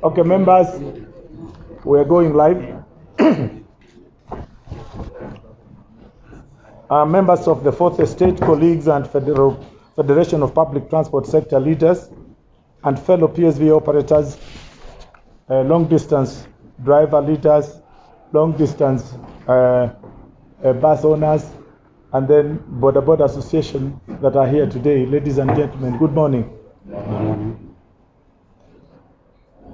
Okay, members, we are going live. Members of the Fourth Estate, colleagues and Federation of Public Transport Sector leaders and fellow PSV operators, long-distance driver leaders, long-distance bus owners, and then border association that are here today. Ladies and gentlemen, good morning.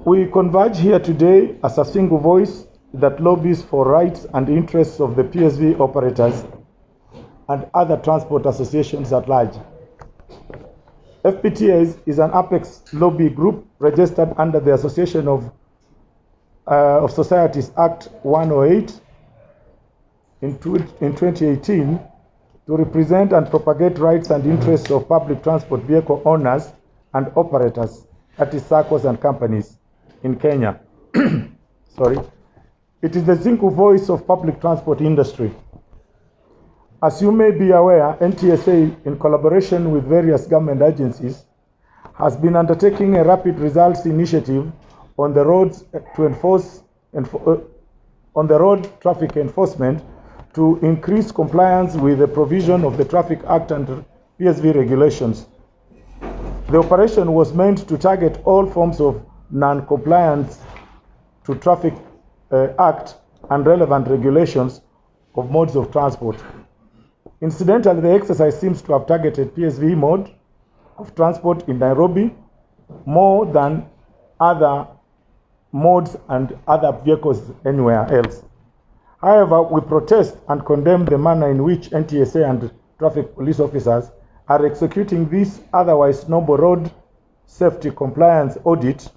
We converge here today as a single voice that lobbies for rights and interests of the PSV operators and other transport associations at large. FPTAs is an apex lobby group registered under the Association of Societies Act 108 in 2018 to represent and propagate rights and interests of public transport vehicle owners and operators, that is SACCOs and companies in Kenya. Sorry. It is the single voice of public transport industry. As you may be aware, NTSA, in collaboration with various government agencies, has been undertaking a rapid results initiative on the roads to enforce on the road traffic enforcement to increase compliance with the provision of the Traffic Act and PSV regulations. The operation was meant to target all forms of non-compliance to Traffic Act and relevant regulations of modes of transport. Incidentally, the exercise seems to have targeted PSV mode of transport in Nairobi more than other modes and other vehicles anywhere else. However, we protest and condemn the manner in which NTSA and traffic police officers are executing this otherwise noble road safety compliance audit,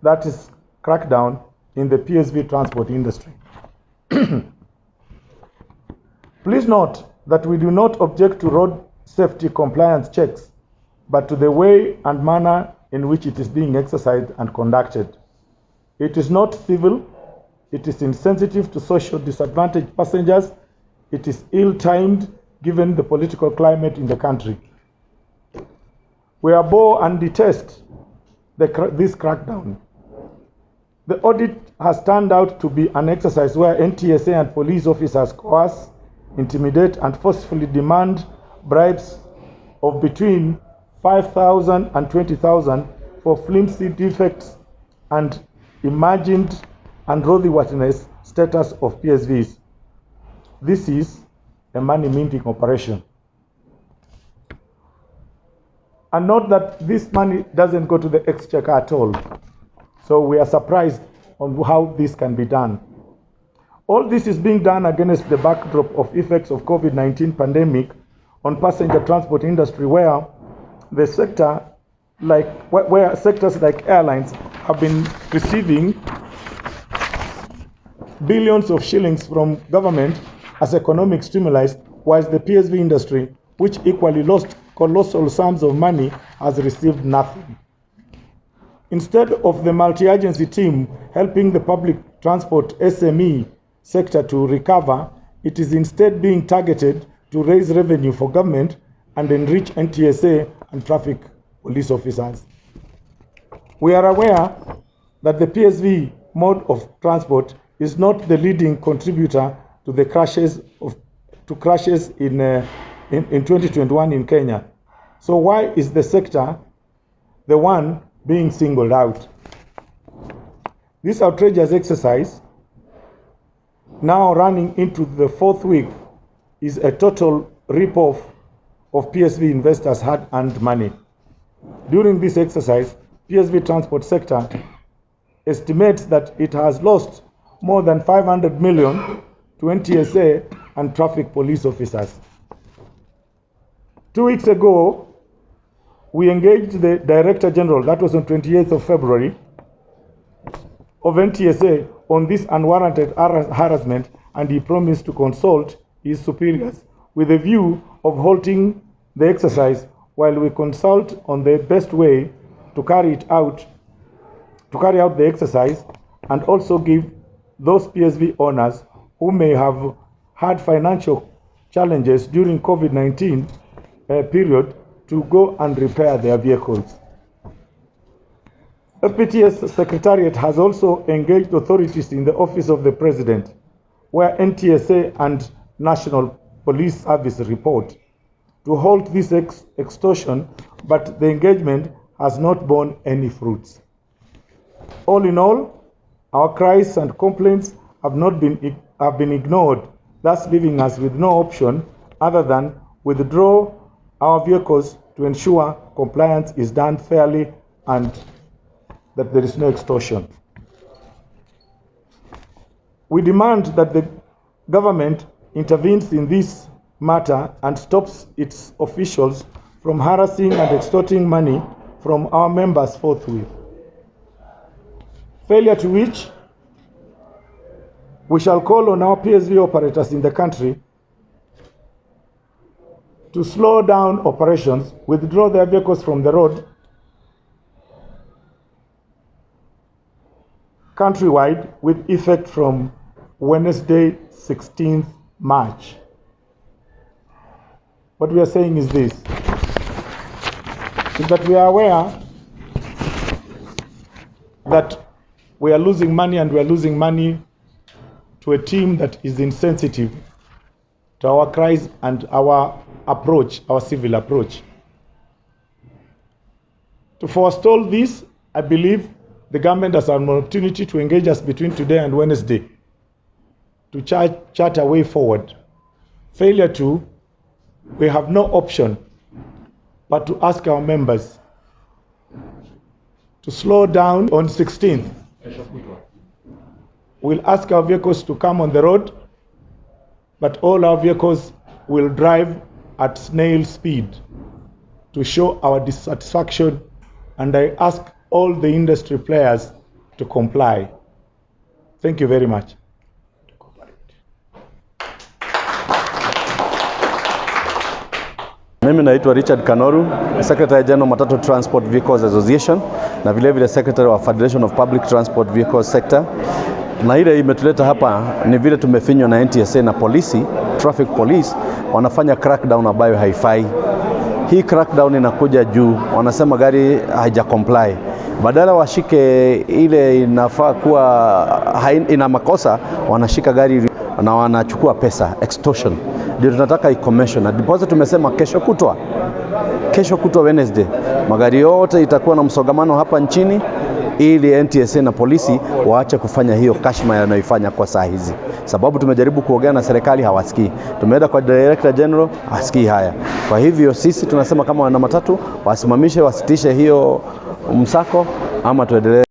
that is crackdown in the PSV transport industry. Please note that we do not object to road safety compliance checks, but to the way and manner in which it is being exercised and conducted. It is not civil, it is insensitive to social disadvantaged passengers, it is ill-timed given the political climate in the country. We abhor and detest this crackdown. The audit has turned out to be an exercise where NTSA and police officers coerce, intimidate, and forcefully demand bribes of between 5,000 and 20,000 for flimsy defects and imagined and roadworthiness status of PSVs. This is a money minting operation. And note that this money doesn't go to the exchequer at all. So we are surprised on how this can be done. All this is being done against the backdrop of effects of COVID-19 pandemic on passenger transport industry, where the sector, where sectors like airlines have been receiving billions of shillings from government as economic stimulus, whilst the PSV industry, which equally lost colossal sums of money, has received nothing. Instead of the multi-agency team helping the public transport SME sector to recover, it is instead being targeted to raise revenue for government and enrich NTSA and traffic police officers. We are aware that the PSV mode of transport is not the leading contributor to the crashes in 2021 in Kenya. So why is the sector the one being singled out? This outrageous exercise, now running into the fourth week, is a total rip-off of PSV investors' hard-earned money. During this exercise, PSV transport sector estimates that it has lost more than 500 million to NTSA and traffic police officers. 2 weeks ago, we engaged the Director General, that was on 28th of February, of NTSA on this unwarranted harassment, and he promised to consult his superiors with a view of halting the exercise while we consult on the best way to carry out the exercise, and also give those PSV owners who may have had financial challenges during COVID-19 period to go and repair their vehicles. FPTS Secretariat has also engaged authorities in the Office of the President, where NTSA and National Police Service report, to halt this extortion, but the engagement has not borne any fruits. All in all, our cries and complaints have been ignored, thus leaving us with no option other than withdraw our vehicles to ensure compliance is done fairly and that there is no extortion. We demand that the government intervenes in this matter and stops its officials from harassing and extorting money from our members forthwith. Failure to which, we shall call on our PSV operators in the country to slow down operations, withdraw their vehicles from the road countrywide with effect from Wednesday, 16th March. What we are saying is this, is that we are aware that we are losing money, and we are losing money to a team that is insensitive to our cries and our approach, our civil approach. To forestall this, I believe the government has an opportunity to engage us between today and Wednesday to chart a way forward. Failure to, we have no option but to ask our members to slow down on 16th. We'll ask our vehicles to come on the road, but all our vehicles will drive at snail speed to show our dissatisfaction, and I ask all the industry players to comply. Thank you very much. Mimi naitwa Richard Kanoru, Secretary General Matatu Transport Vehicles Association na vile vile Secretary wa Federation of Public Transport Vehicles Sector. Na ile imetuleta hapa ni vile tumefinywa na NTSA na polisi, traffic police wanafanya crackdown ambayo haifai. Hii crackdown inakuja juu, wanasema gari haija comply. Badala washike ile inafaa kuwa ina makosa, wanashika gari na wanachukua pesa, extortion. Ndio tunataka i-commission. Na deposit tumesema kesho kutwa Wednesday, magari yote itakuwa na msongamano hapa nchini, ili NTSA na polisi waache kufanya hiyo kashma yanayoifanya kwa saa hizi. Sababu tumejaribu kuongea na serikali, hawasikii. Tumeenda kwa Director General, hasikii haya. Kwa hivyo sisi tunasema kama wana matatu wasimamishe, wasitishe hiyo msako, ama tuendelee